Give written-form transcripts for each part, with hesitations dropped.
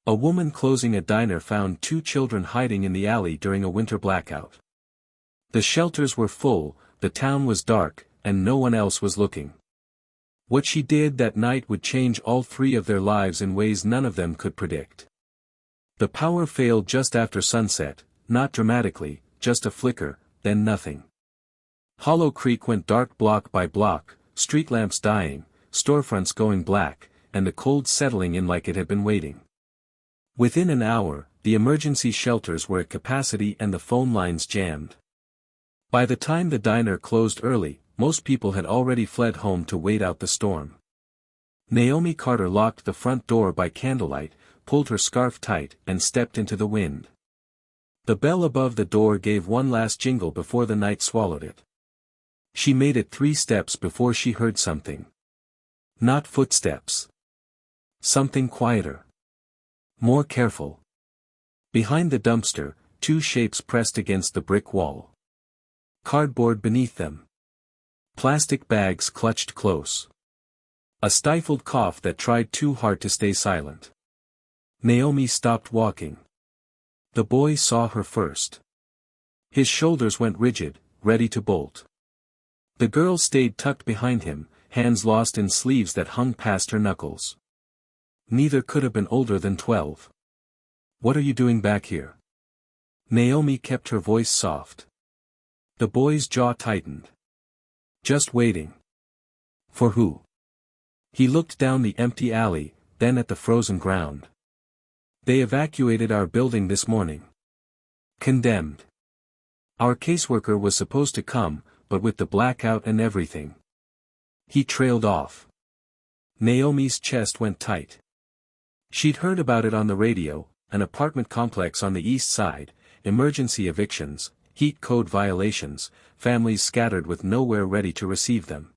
A woman closing a diner found two children hiding in the alley during a winter blackout. The shelters were full, the town was dark, and no one else was looking. What she did that night would change all three of their lives in ways none of them could predict. The power failed just after sunset, not dramatically, just a flicker, then nothing. Hollow Creek went dark block by block, street lamps dying, storefronts going black, and the cold settling in like it had been waiting. Within an hour, the emergency shelters were at capacity and the phone lines jammed. By the time the diner closed early, most people had already fled home to wait out the storm. Naomi Carter locked the front door by candlelight, pulled her scarf tight, and stepped into the wind. The bell above the door gave one last jingle before the night swallowed it. She made it 3 steps before she heard something. Not footsteps. Something quieter. More careful. Behind the dumpster, 2 shapes pressed against the brick wall. Cardboard beneath them. Plastic bags clutched close. A stifled cough that tried too hard to stay silent. Naomi stopped walking. The boy saw her first. His shoulders went rigid, ready to bolt. The girl stayed tucked behind him, hands lost in sleeves that hung past her knuckles. Neither could have been older than 12. "What are you doing back here?" Naomi kept her voice soft. The boy's jaw tightened. "Just waiting." "For who?" He looked down the empty alley, then at the frozen ground. "They evacuated our building this morning." "Condemned." "Our caseworker was supposed to come, but with the blackout and everything." He trailed off. Naomi's chest went tight. She'd heard about it on the radio, an apartment complex on the east side, emergency evictions, heat code violations, families scattered with nowhere ready to receive them.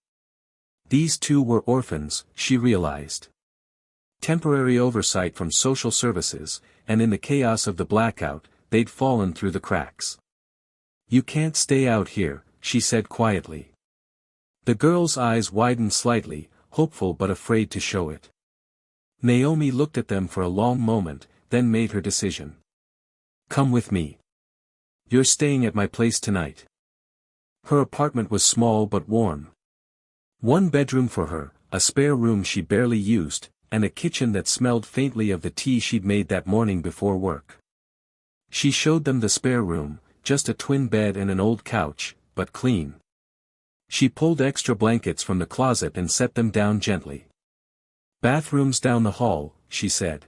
These two were orphans, she realized. Temporary oversight from social services, and in the chaos of the blackout, they'd fallen through the cracks. "You can't stay out here," she said quietly. The girl's eyes widened slightly, hopeful but afraid to show it. Naomi looked at them for a long moment, then made her decision. "Come with me. You're staying at my place tonight." Her apartment was small but warm. 1 bedroom for her, a spare room she barely used, and a kitchen that smelled faintly of the tea she'd made that morning before work. She showed them the spare room, just a twin bed and an old couch, but clean. She pulled extra blankets from the closet and set them down gently. "Bathrooms down the hall," she said.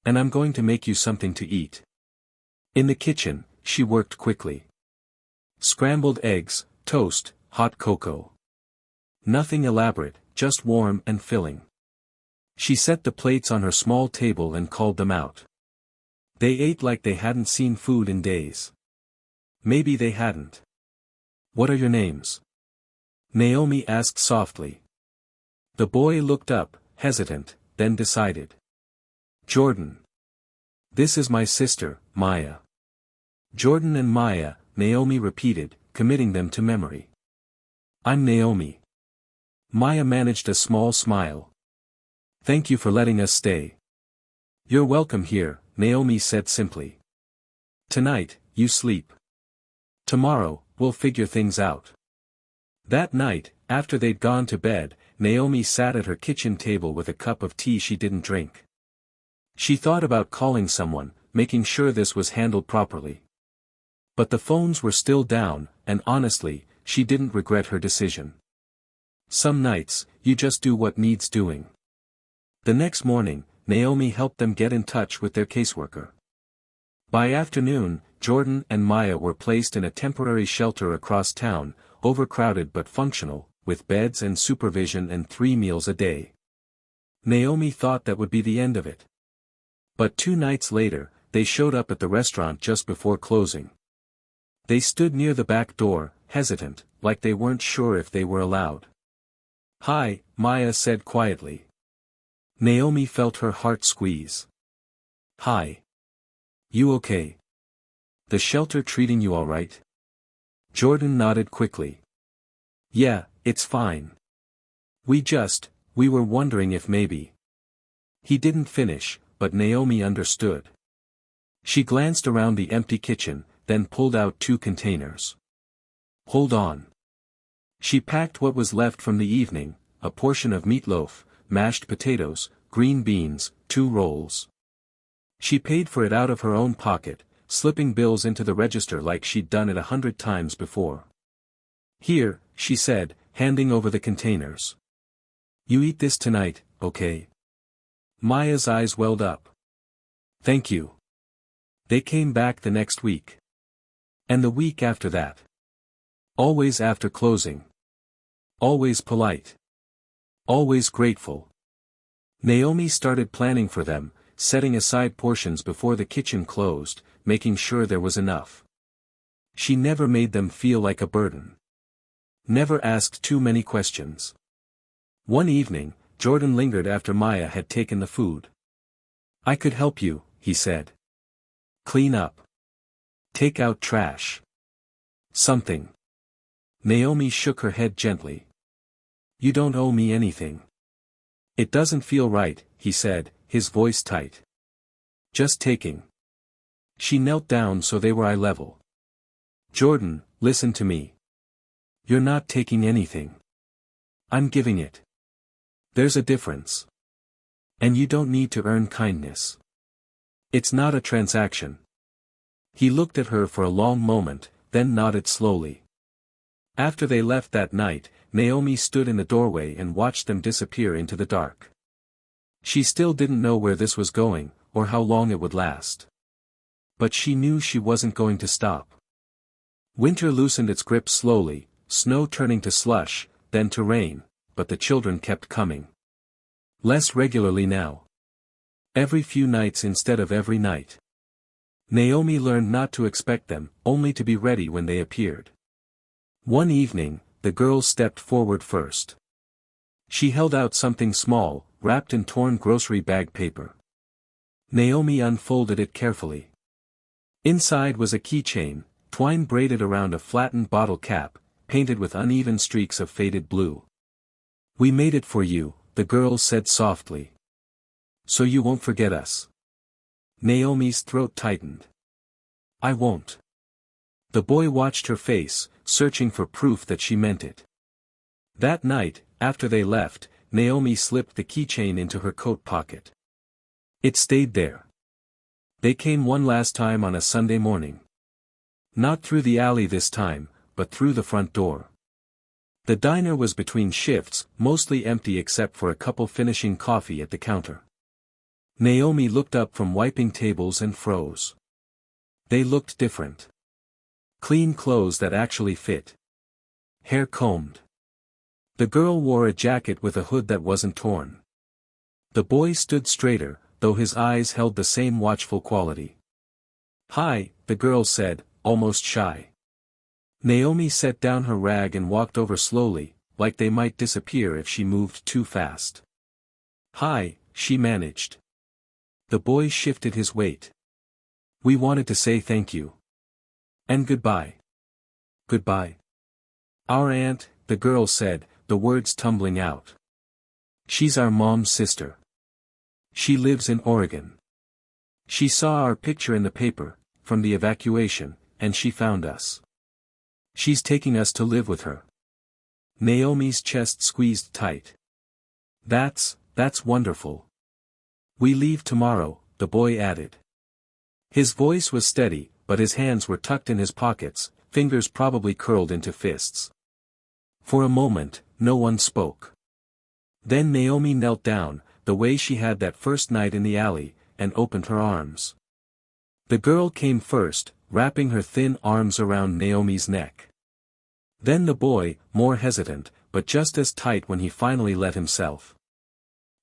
"And I'm going to make you something to eat." In the kitchen, she worked quickly. Scrambled eggs, toast, hot cocoa. Nothing elaborate, just warm and filling. She set the plates on her small table and called them out. They ate like they hadn't seen food in days. Maybe they hadn't. "What are your names?" Naomi asked softly. The boy looked up, hesitant, then decided. "Jordan. This is my sister, Maya." "Jordan and Maya," Naomi repeated, committing them to memory. "I'm Naomi." Maya managed a small smile. "Thank you for letting us stay." "You're welcome here," Naomi said simply. "Tonight, you sleep. Tomorrow, we'll figure things out." That night, after they'd gone to bed, Naomi sat at her kitchen table with a cup of tea she didn't drink. She thought about calling someone, making sure this was handled properly. But the phones were still down, and honestly, she didn't regret her decision. Some nights, you just do what needs doing. The next morning, Naomi helped them get in touch with their caseworker. By afternoon, Jordan and Maya were placed in a temporary shelter across town, overcrowded but functional, with beds and supervision and 3 meals a day. Naomi thought that would be the end of it. But 2 nights later, they showed up at the restaurant just before closing. They stood near the back door, hesitant, like they weren't sure if they were allowed. "Hi," Maya said quietly. Naomi felt her heart squeeze. "Hi. You okay? The shelter treating you all right?" Jordan nodded quickly. "Yeah, it's fine. We were wondering if maybe." He didn't finish, but Naomi understood. She glanced around the empty kitchen, then pulled out 2 containers. Hold on. She packed what was left from the evening, a portion of meatloaf, mashed potatoes, green beans, 2 rolls. She paid for it out of her own pocket, slipping bills into the register like she'd done it 100 times before. Here, she said, handing over the containers. You eat this tonight, okay? Maya's eyes welled up. Thank you. They came back the next week. And the week after that. Always after closing. Always polite. Always grateful. Naomi started planning for them, setting aside portions before the kitchen closed, making sure there was enough. She never made them feel like a burden. Never asked too many questions. One evening, Jordan lingered after Maya had taken the food. I could help you, he said. Clean up. Take out trash. Something. Naomi shook her head gently. You don't owe me anything. It doesn't feel right, he said, his voice tight. Just taking. She knelt down so they were eye level. Jordan, listen to me. You're not taking anything. I'm giving it. There's a difference. And you don't need to earn kindness. It's not a transaction. He looked at her for a long moment, then nodded slowly. After they left that night, Naomi stood in the doorway and watched them disappear into the dark. She still didn't know where this was going, or how long it would last. But she knew she wasn't going to stop. Winter loosened its grip slowly, snow turning to slush, then to rain, but the children kept coming. Less regularly now. Every few nights instead of every night. Naomi learned not to expect them, only to be ready when they appeared. One evening, the girl stepped forward first. She held out something small, wrapped in torn grocery bag paper. Naomi unfolded it carefully. Inside was a keychain, twine braided around a flattened bottle cap, painted with uneven streaks of faded blue. We made it for you, the girl said softly. So you won't forget us. Naomi's throat tightened. I won't. The boy watched her face, searching for proof that she meant it. That night, after they left, Naomi slipped the keychain into her coat pocket. It stayed there. They came one last time on a Sunday morning. Not through the alley this time, but through the front door. The diner was between shifts, mostly empty except for a couple finishing coffee at the counter. Naomi looked up from wiping tables and froze. They looked different. Clean clothes that actually fit. Hair combed. The girl wore a jacket with a hood that wasn't torn. The boy stood straighter, though his eyes held the same watchful quality. Hi, the girl said, almost shy. Naomi set down her rag and walked over slowly, like they might disappear if she moved too fast. Hi, she managed. The boy shifted his weight. We wanted to say thank you. And goodbye. Goodbye. Our aunt, the girl said, the words tumbling out. She's our mom's sister. She lives in Oregon. She saw our picture in the paper, from the evacuation, and she found us. She's taking us to live with her. Naomi's chest squeezed tight. That's wonderful. We leave tomorrow, the boy added. His voice was steady, but his hands were tucked in his pockets, fingers probably curled into fists. For a moment, no one spoke. Then Naomi knelt down, the way she had that first night in the alley, and opened her arms. The girl came first, wrapping her thin arms around Naomi's neck. Then the boy, more hesitant, but just as tight when he finally let himself.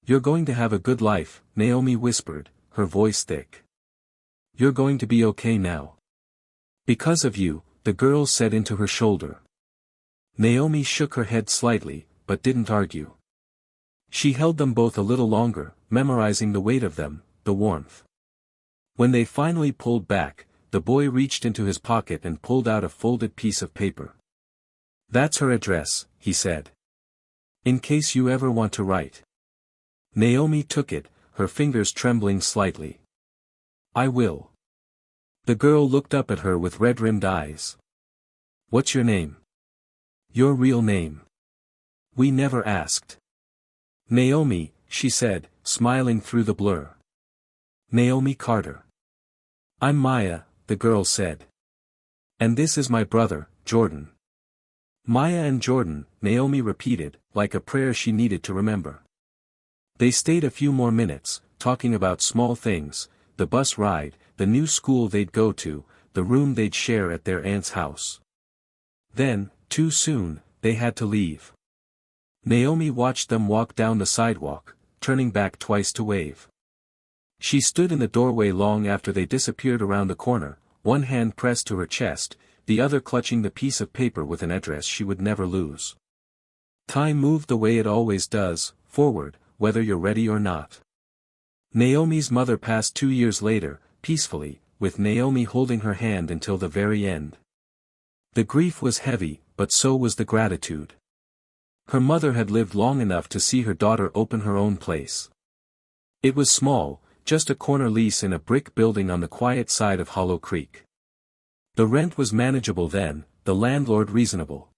You're going to have a good life, Naomi whispered, her voice thick. You're going to be okay now. Because of you, the girl said into her shoulder. Naomi shook her head slightly, but didn't argue. She held them both a little longer, memorizing the weight of them, the warmth. When they finally pulled back, the boy reached into his pocket and pulled out a folded piece of paper. That's her address, he said. In case you ever want to write. Naomi took it, her fingers trembling slightly. "I will." The girl looked up at her with red-rimmed eyes. "What's your name?" "Your real name." "We never asked." "Naomi," she said, smiling through the blur. "Naomi Carter." "I'm Maya," the girl said. "And this is my brother, Jordan." "Maya and Jordan," Naomi repeated, like a prayer she needed to remember. They stayed a few more minutes, talking about small things, the bus ride, the new school they'd go to, the room they'd share at their aunt's house. Then, too soon, they had to leave. Naomi watched them walk down the sidewalk, turning back twice to wave. She stood in the doorway long after they disappeared around the corner, one hand pressed to her chest, the other clutching the piece of paper with an address she would never lose. Time moved the way it always does, forward, whether you're ready or not. Naomi's mother passed 2 years later, peacefully, with Naomi holding her hand until the very end. The grief was heavy, but so was the gratitude. Her mother had lived long enough to see her daughter open her own place. It was small, just a corner lease in a brick building on the quiet side of Hollow Creek. The rent was manageable then, the landlord reasonable.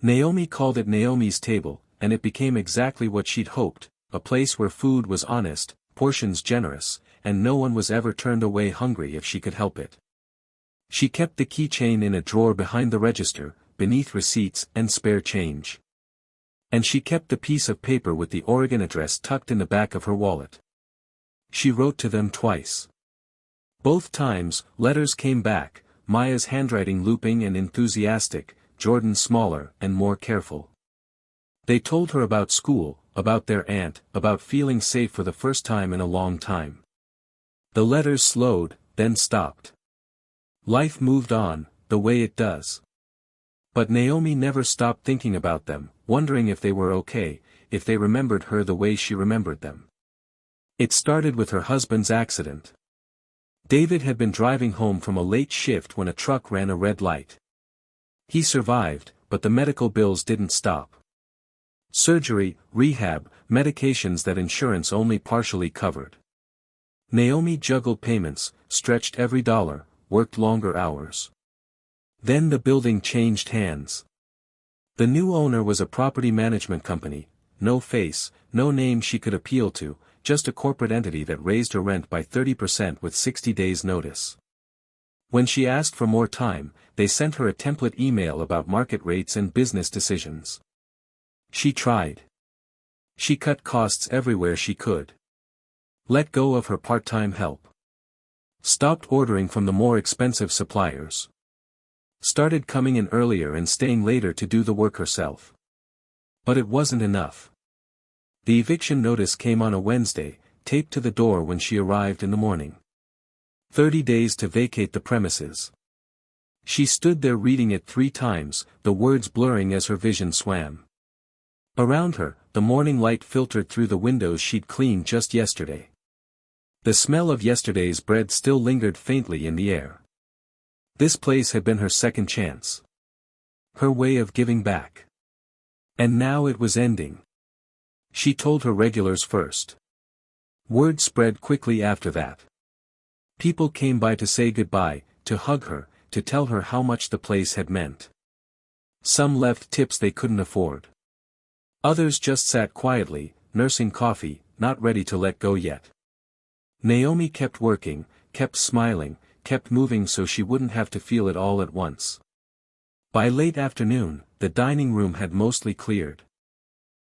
Naomi called it Naomi's table, and it became exactly what she'd hoped, a place where food was honest, portions generous, and no one was ever turned away hungry if she could help it. She kept the keychain in a drawer behind the register, beneath receipts and spare change. And she kept the piece of paper with the Oregon address tucked in the back of her wallet. She wrote to them twice. Both times, letters came back, Maya's handwriting looping and enthusiastic, Jordan's smaller and more careful. They told her about school, about their aunt, about feeling safe for the first time in a long time. The letters slowed, then stopped. Life moved on, the way it does. But Naomi never stopped thinking about them, wondering if they were okay, if they remembered her the way she remembered them. It started with her husband's accident. David had been driving home from a late shift when a truck ran a red light. He survived, but the medical bills didn't stop. Surgery, rehab, medications that insurance only partially covered. Naomi juggled payments, stretched every dollar, worked longer hours. Then the building changed hands. The new owner was a property management company, no face, no name she could appeal to, just a corporate entity that raised her rent by 30% with 60 days' notice. When she asked for more time, they sent her a template email about market rates and business decisions. She tried. She cut costs everywhere she could. Let go of her part-time help. Stopped ordering from the more expensive suppliers. Started coming in earlier and staying later to do the work herself. But it wasn't enough. The eviction notice came on a Wednesday, taped to the door when she arrived in the morning. 30 days to vacate the premises. She stood there reading it 3 times, the words blurring as her vision swam. Around her, the morning light filtered through the windows she'd cleaned just yesterday. The smell of yesterday's bread still lingered faintly in the air. This place had been her second chance. Her way of giving back. And now it was ending. She told her regulars first. Word spread quickly after that. People came by to say goodbye, to hug her, to tell her how much the place had meant. Some left tips they couldn't afford. Others just sat quietly, nursing coffee, not ready to let go yet. Naomi kept working, kept smiling, kept moving so she wouldn't have to feel it all at once. By late afternoon, the dining room had mostly cleared.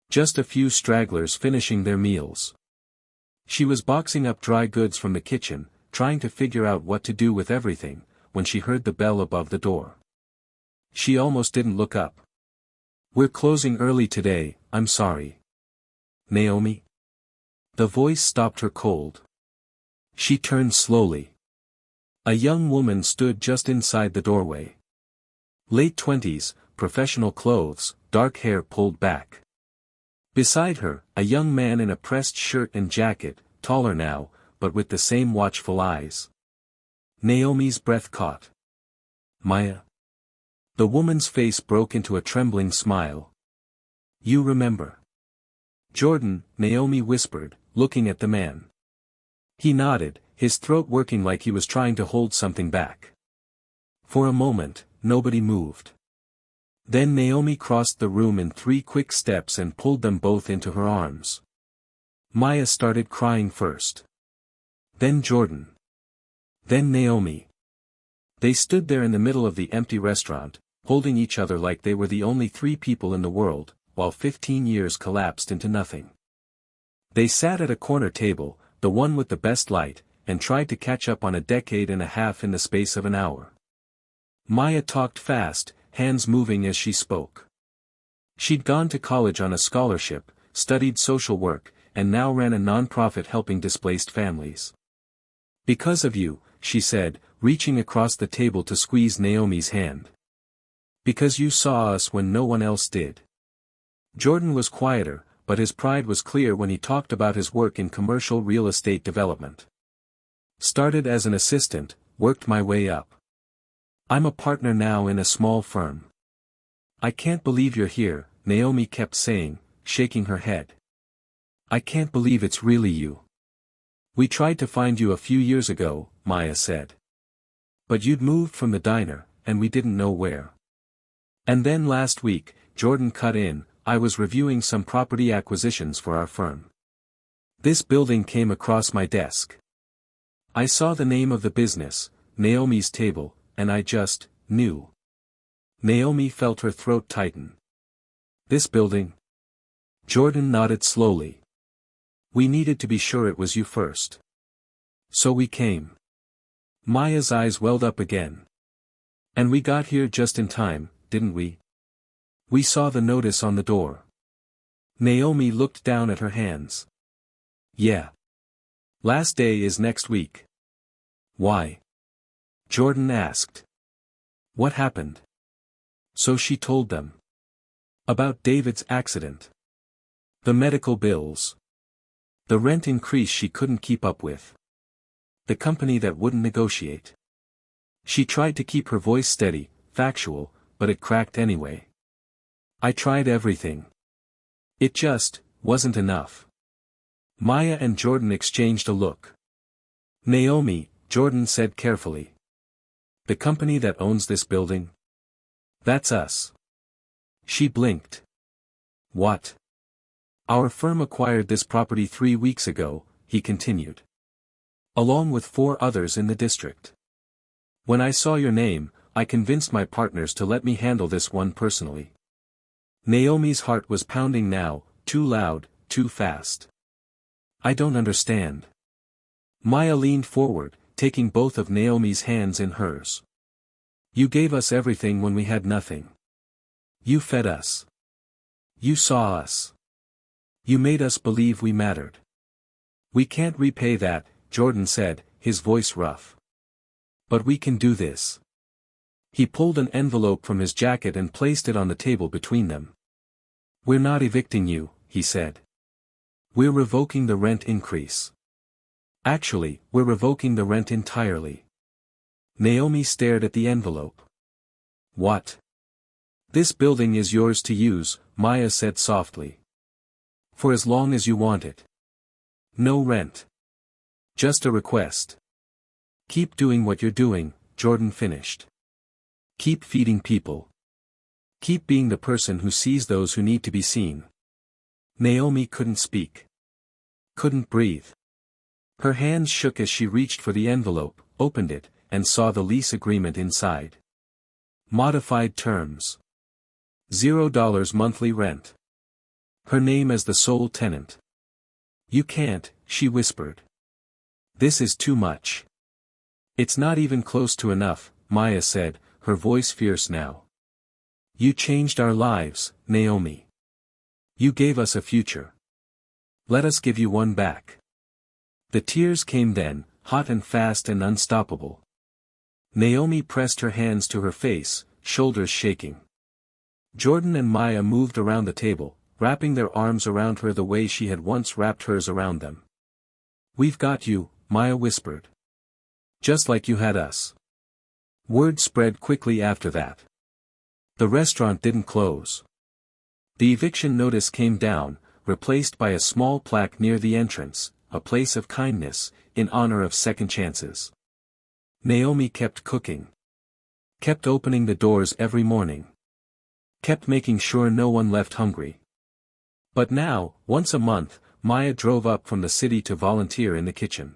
Just a few stragglers finishing their meals. She was boxing up dry goods from the kitchen, trying to figure out what to do with everything, when she heard the bell above the door. She almost didn't look up. "We're closing early today, I'm sorry." "Naomi?" The voice stopped her cold. She turned slowly. A young woman stood just inside the doorway. Late 20s, professional clothes, dark hair pulled back. Beside her, a young man in a pressed shirt and jacket, taller now, but with the same watchful eyes. Naomi's breath caught. "Maya?" The woman's face broke into a trembling smile. "You remember." "Jordan," Naomi whispered, looking at the man. He nodded, his throat working like he was trying to hold something back. For a moment, nobody moved. Then Naomi crossed the room in 3 quick steps and pulled them both into her arms. Maya started crying first. Then Jordan. Then Naomi. They stood there in the middle of the empty restaurant, holding each other like they were the only 3 people in the world, while 15 years collapsed into nothing. They sat at a corner table, the one with the best light, and tried to catch up on a decade and a half in the space of an hour. Maya talked fast, hands moving as she spoke. She'd gone to college on a scholarship, studied social work, and now ran a non-profit helping displaced families. Because of you, she said, reaching across the table to squeeze Naomi's hand. Because you saw us when no one else did. Jordan was quieter, but his pride was clear when he talked about his work in commercial real estate development. Started as an assistant, worked my way up. I'm a partner now in a small firm. I can't believe you're here, Naomi kept saying, shaking her head. I can't believe it's really you. We tried to find you a few years ago, Maya said. But you'd moved from the diner, and we didn't know where. And then last week, Jordan cut in, I was reviewing some property acquisitions for our firm. This building came across my desk. I saw the name of the business, Naomi's Table, and I just knew. Naomi felt her throat tighten. This building? Jordan nodded slowly. We needed to be sure it was you first. So we came. Maya's eyes welled up again. And we got here just in time, didn't we? We saw the notice on the door. Naomi looked down at her hands. Yeah. Last day is next week. Why? Jordan asked. What happened? So she told them. About David's accident. The medical bills. The rent increase she couldn't keep up with. The company that wouldn't negotiate. She tried to keep her voice steady, factual, but it cracked anyway. I tried everything. It just wasn't enough. Maya and Jordan exchanged a look. Naomi, Jordan said carefully. The company that owns this building? That's us. She blinked. What? Our firm acquired this property 3 weeks ago, he continued. Along with 4 others in the district. When I saw your name, I convinced my partners to let me handle this one personally. Naomi's heart was pounding now, too loud, too fast. I don't understand. Maya leaned forward, taking both of Naomi's hands in hers. You gave us everything when we had nothing. You fed us. You saw us. You made us believe we mattered. We can't repay that, Jordan said, his voice rough. But we can do this. He pulled an envelope from his jacket and placed it on the table between them. We're not evicting you, he said. We're revoking the rent increase. Actually, we're revoking the rent entirely. Naomi stared at the envelope. What? This building is yours to use, Maya said softly. For as long as you want it. No rent. Just a request. Keep doing what you're doing, Jordan finished. Keep feeding people. Keep being the person who sees those who need to be seen. Naomi couldn't speak. Couldn't breathe. Her hands shook as she reached for the envelope, opened it, and saw the lease agreement inside. Modified terms. $0 monthly rent. Her name as the sole tenant. You can't, she whispered. This is too much. It's not even close to enough, Maya said, her voice fierce now. You changed our lives, Naomi. You gave us a future. Let us give you one back. The tears came then, hot and fast and unstoppable. Naomi pressed her hands to her face, shoulders shaking. Jordan and Maya moved around the table, wrapping their arms around her the way she had once wrapped hers around them. We've got you, Maya whispered. Just like you had us. Word spread quickly after that. The restaurant didn't close. The eviction notice came down, replaced by a small plaque near the entrance, a place of kindness, in honor of second chances. Naomi kept cooking. Kept opening the doors every morning. Kept making sure no one left hungry. But now, once a month, Maya drove up from the city to volunteer in the kitchen.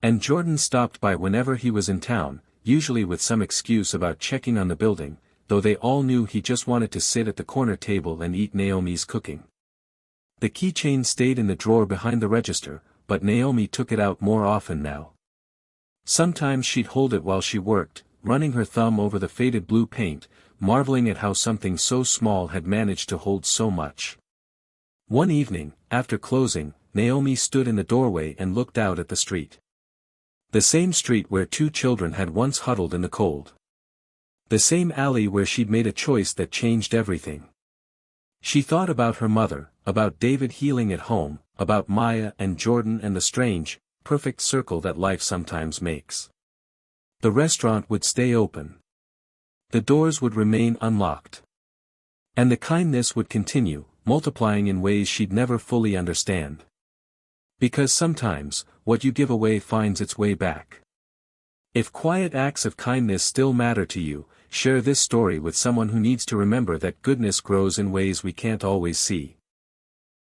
And Jordan stopped by whenever he was in town, usually with some excuse about checking on the building, though they all knew he just wanted to sit at the corner table and eat Naomi's cooking. The keychain stayed in the drawer behind the register, but Naomi took it out more often now. Sometimes she'd hold it while she worked, running her thumb over the faded blue paint, marveling at how something so small had managed to hold so much. One evening, after closing, Naomi stood in the doorway and looked out at the street. The same street where two children had once huddled in the cold. The same alley where she'd made a choice that changed everything. She thought about her mother, about David healing at home, about Maya and Jordan and the strange, perfect circle that life sometimes makes. The restaurant would stay open. The doors would remain unlocked. And the kindness would continue, multiplying in ways she'd never fully understand. Because sometimes, what you give away finds its way back. If quiet acts of kindness still matter to you, share this story with someone who needs to remember that goodness grows in ways we can't always see.